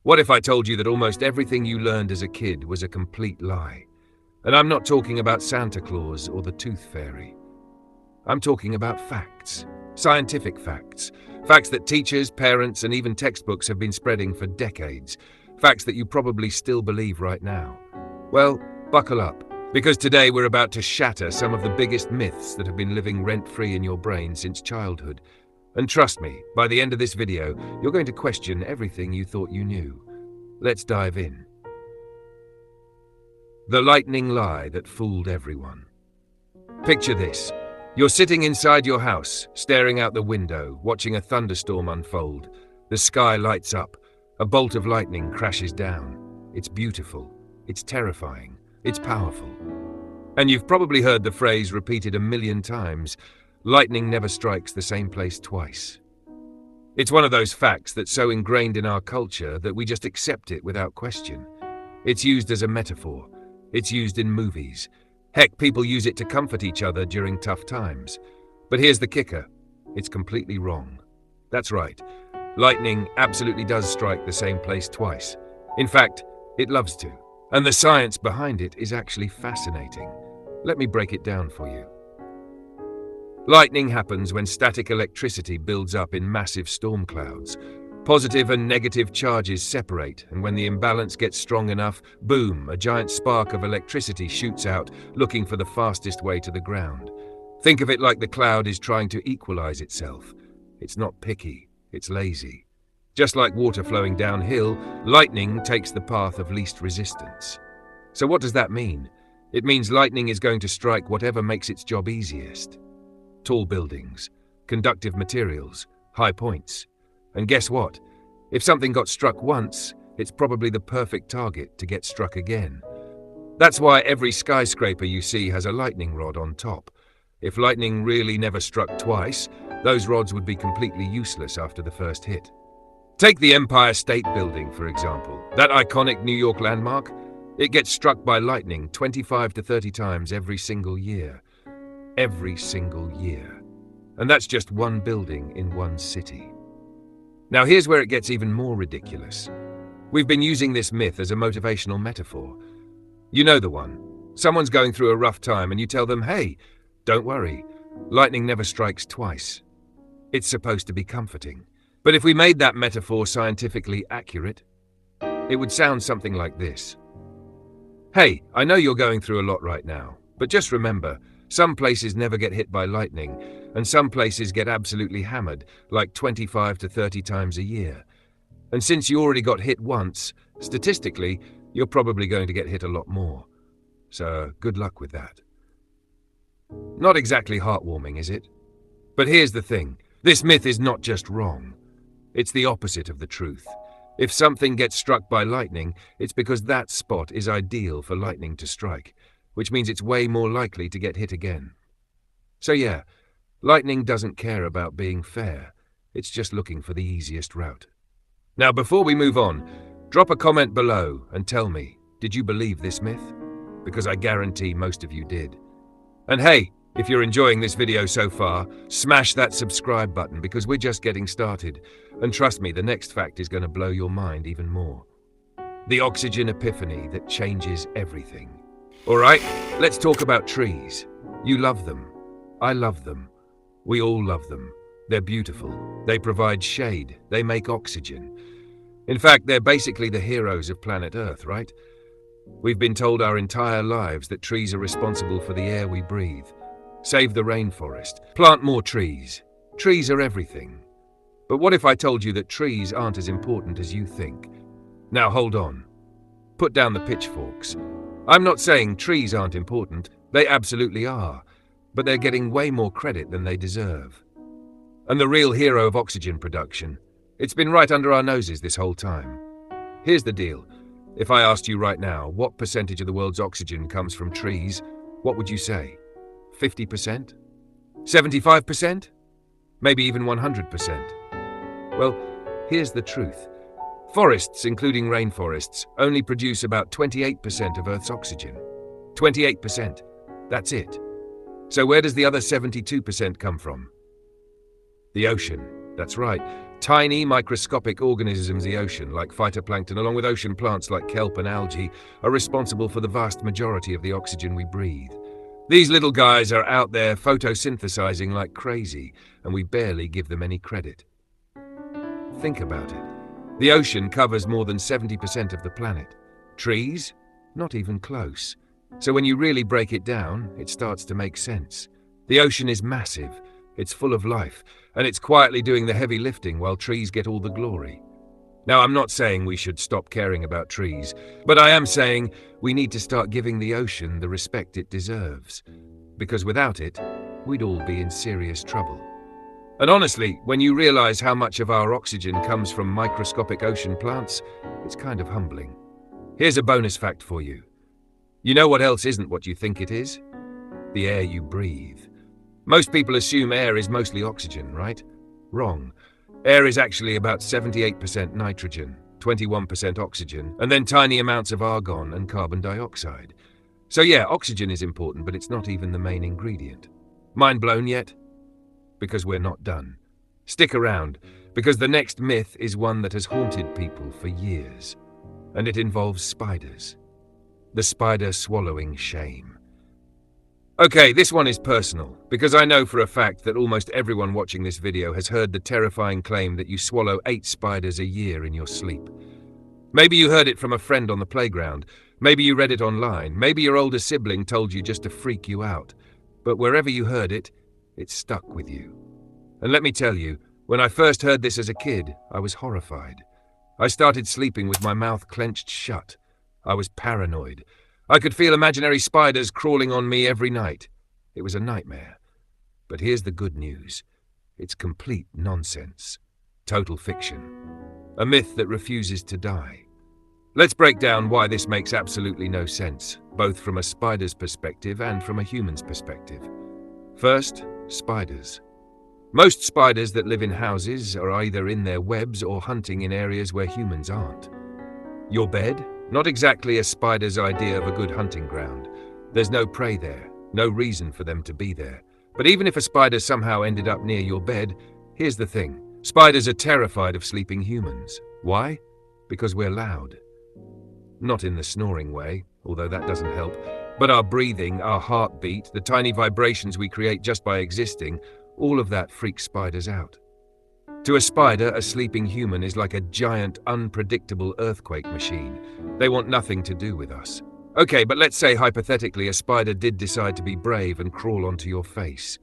What if I told you that almost everything you learned as a kid was a complete lie? And I'm not talking about Santa Claus or the Tooth Fairy. I'm talking about facts, scientific facts, facts that teachers, parents, and even textbooks have been spreading for decades, facts that you probably still believe right now. Well, buckle up, because today we're about to shatter some of the biggest myths that have been living rent-free in your brain since childhood. And trust me, by the end of this video, you're going to question everything you thought you knew. Let's dive in. The lightning lie that fooled everyone. Picture this. You're sitting inside your house, staring out the window, watching a thunderstorm unfold. The sky lights up. A bolt of lightning crashes down. It's beautiful. It's terrifying. It's powerful. And you've probably heard the phrase repeated a million times: lightning never strikes the same place twice. It's one of those facts that's so ingrained in our culture that we just accept it without question. It's used as a metaphor. It's used in movies. Heck, people use it to comfort each other during tough times. But here's the kicker. It's completely wrong. That's right. Lightning absolutely does strike the same place twice. In fact, it loves to. And the science behind it is actually fascinating. Let me break it down for you. Lightning happens when static electricity builds up in massive storm clouds. Positive and negative charges separate, and when the imbalance gets strong enough, boom, a giant spark of electricity shoots out, looking for the fastest way to the ground. Think of it like the cloud is trying to equalize itself. It's not picky, it's lazy. Just like water flowing downhill, lightning takes the path of least resistance. So what does that mean? It means lightning is going to strike whatever makes its job easiest. Tall buildings, conductive materials, high points. And guess what? If something got struck once, it's probably the perfect target to get struck again. That's why every skyscraper you see has a lightning rod on top. If lightning really never struck twice, those rods would be completely useless after the first hit. Take the Empire State Building, for example. That iconic New York landmark? It gets struck by lightning 25 to 30 times every single year. Every single year. And that's just one building in one city. Now here's where it gets even more ridiculous. We've been using this myth as a motivational metaphor. You know the one. Someone's going through a rough time and you tell them, hey, don't worry, lightning never strikes twice. It's supposed to be comforting. But if we made that metaphor scientifically accurate, it would sound something like this. Hey, I know you're going through a lot right now, but just remember, some places never get hit by lightning, and some places get absolutely hammered, like 25 to 30 times a year. And since you already got hit once, statistically, you're probably going to get hit a lot more. So good luck with that. Not exactly heartwarming, is it? But here's the thing. This myth is not just wrong. It's the opposite of the truth. If something gets struck by lightning, it's because that spot is ideal for lightning to strike, which means it's way more likely to get hit again. So yeah, lightning doesn't care about being fair. It's just looking for the easiest route. Now, before we move on, drop a comment below and tell me, did you believe this myth? Because I guarantee most of you did. And hey, if you're enjoying this video so far, smash that subscribe button because we're just getting started. And trust me, the next fact is going to blow your mind even more. The oxygen epiphany that changes everything. Alright, let's talk about trees. You love them. I love them. We all love them. They're beautiful. They provide shade. They make oxygen. In fact, they're basically the heroes of planet Earth, right? We've been told our entire lives that trees are responsible for the air we breathe. Save the rainforest. Plant more trees. Trees are everything. But what if I told you that trees aren't as important as you think? Now hold on. Put down the pitchforks. I'm not saying trees aren't important. They absolutely are. But they're getting way more credit than they deserve. And the real hero of oxygen production, it's been right under our noses this whole time. Here's the deal. If I asked you right now, what percentage of the world's oxygen comes from trees, what would you say? 50%? 75%? Maybe even 100%? Well, here's the truth. Forests, including rainforests, only produce about 28% of Earth's oxygen. 28%. That's it. So where does the other 72% come from? The ocean. That's right. Tiny microscopic organisms in the ocean, like phytoplankton, along with ocean plants like kelp and algae, are responsible for the vast majority of the oxygen we breathe. These little guys are out there photosynthesizing like crazy, and we barely give them any credit. Think about it. The ocean covers more than 70% of the planet. Trees? Not even close. So when you really break it down, it starts to make sense. The ocean is massive, it's full of life, and it's quietly doing the heavy lifting while trees get all the glory. Now, I'm not saying we should stop caring about trees, but I am saying we need to start giving the ocean the respect it deserves. Because without it, we'd all be in serious trouble. And honestly, when you realize how much of our oxygen comes from microscopic ocean plants, it's kind of humbling. Here's a bonus fact for you. You know what else isn't what you think it is? The air you breathe. Most people assume air is mostly oxygen, right? Wrong. Air is actually about 78% nitrogen, 21% oxygen, and then tiny amounts of argon and carbon dioxide. So yeah, oxygen is important, but it's not even the main ingredient. Mind blown yet? Because we're not done. Stick around, because the next myth is one that has haunted people for years, and it involves spiders. The spider swallowing shame. Okay, this one is personal, because I know for a fact that almost everyone watching this video has heard the terrifying claim that you swallow 8 spiders a year in your sleep. Maybe you heard it from a friend on the playground, maybe you read it online, maybe your older sibling told you just to freak you out. But wherever you heard it, it stuck with you. And let me tell you, when I first heard this as a kid, I was horrified. I started sleeping with my mouth clenched shut. I was paranoid. I could feel imaginary spiders crawling on me every night. It was a nightmare. But here's the good news. It's complete nonsense. Total fiction. A myth that refuses to die. Let's break down why this makes absolutely no sense, both from a spider's perspective and from a human's perspective. First, spiders. Most spiders that live in houses are either in their webs or hunting in areas where humans aren't. Your bed? Not exactly a spider's idea of a good hunting ground. There's no prey there, no reason for them to be there. But even if a spider somehow ended up near your bed, here's the thing. Spiders are terrified of sleeping humans. Why? Because we're loud. Not in the snoring way, although that doesn't help, but our breathing, our heartbeat, the tiny vibrations we create just by existing, all of that freaks spiders out. To a spider, a sleeping human is like a giant, unpredictable earthquake machine. They want nothing to do with us. Okay, but let's say hypothetically a spider did decide to be brave and crawl onto your face.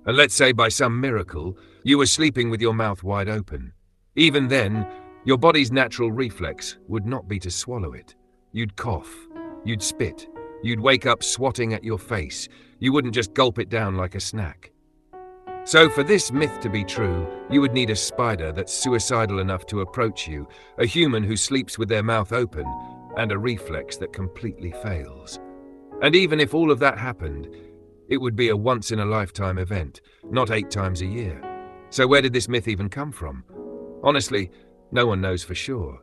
And let's say by some miracle, you were sleeping with your mouth wide open. Even then, your body's natural reflex would not be to swallow it. You'd cough, you'd spit, you'd wake up swatting at your face. You wouldn't just gulp it down like a snack. So for this myth to be true, you would need a spider that's suicidal enough to approach you, a human who sleeps with their mouth open, and a reflex that completely fails. And even if all of that happened, it would be a once-in-a-lifetime event, not 8 times a year. So where did this myth even come from? Honestly, no one knows for sure.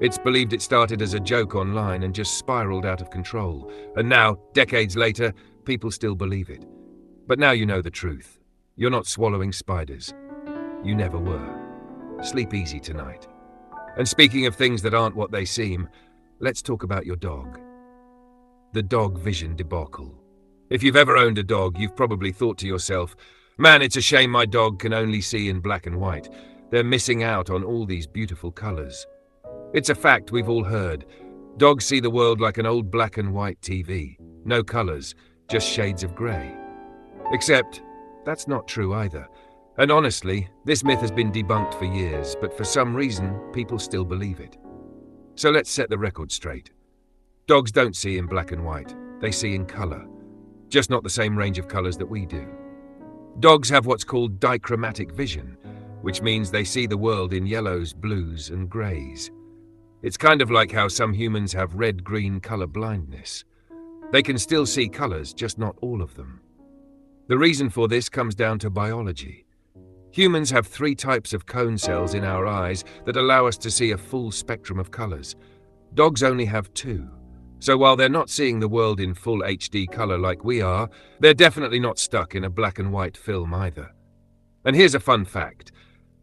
It's believed it started as a joke online and just spiraled out of control. And now, decades later, people still believe it. But now you know the truth. You're not swallowing spiders. You never were. Sleep easy tonight. And speaking of things that aren't what they seem, let's talk about your dog. The dog vision debacle. If you've ever owned a dog, you've probably thought to yourself, man, it's a shame my dog can only see in black and white. They're missing out on all these beautiful colors. It's a fact we've all heard. Dogs see the world like an old black and white TV. No colors, just shades of gray. Except, that's not true either. And honestly, this myth has been debunked for years, but for some reason, people still believe it. So let's set the record straight. Dogs don't see in black and white. They see in color. Just not the same range of colors that we do. Dogs have what's called dichromatic vision, which means they see the world in yellows, blues, and grays. It's kind of like how some humans have red-green color blindness. They can still see colors, just not all of them. The reason for this comes down to biology. Humans have 3 types of cone cells in our eyes that allow us to see a full spectrum of colors. Dogs only have 2. So while they're not seeing the world in full HD color like we are, they're definitely not stuck in a black and white film either. And here's a fun fact.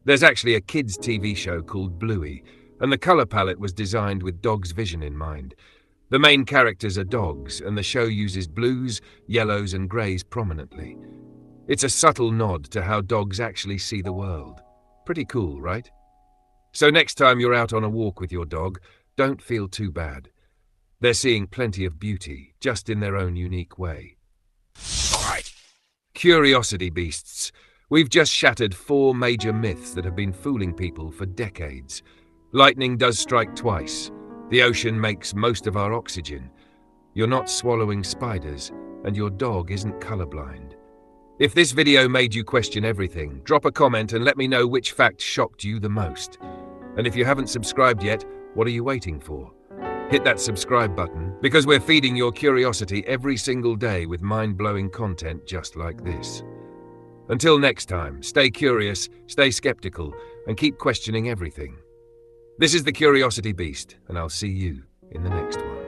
There's actually a kids' TV show called Bluey, and the color palette was designed with dogs' vision in mind. The main characters are dogs, and the show uses blues, yellows, and greys prominently. It's a subtle nod to how dogs actually see the world. Pretty cool, right? So next time you're out on a walk with your dog, don't feel too bad. They're seeing plenty of beauty, just in their own unique way. Right. Curiosity beasts. We've just shattered 4 major myths that have been fooling people for decades. Lightning does strike twice. The ocean makes most of our oxygen. You're not swallowing spiders, and your dog isn't colorblind. If this video made you question everything, drop a comment and let me know which fact shocked you the most. And if you haven't subscribed yet, what are you waiting for? Hit that subscribe button, because we're feeding your curiosity every single day with mind-blowing content just like this. Until next time, stay curious, stay skeptical, and keep questioning everything. This is the Curiosity Beast, and I'll see you in the next one.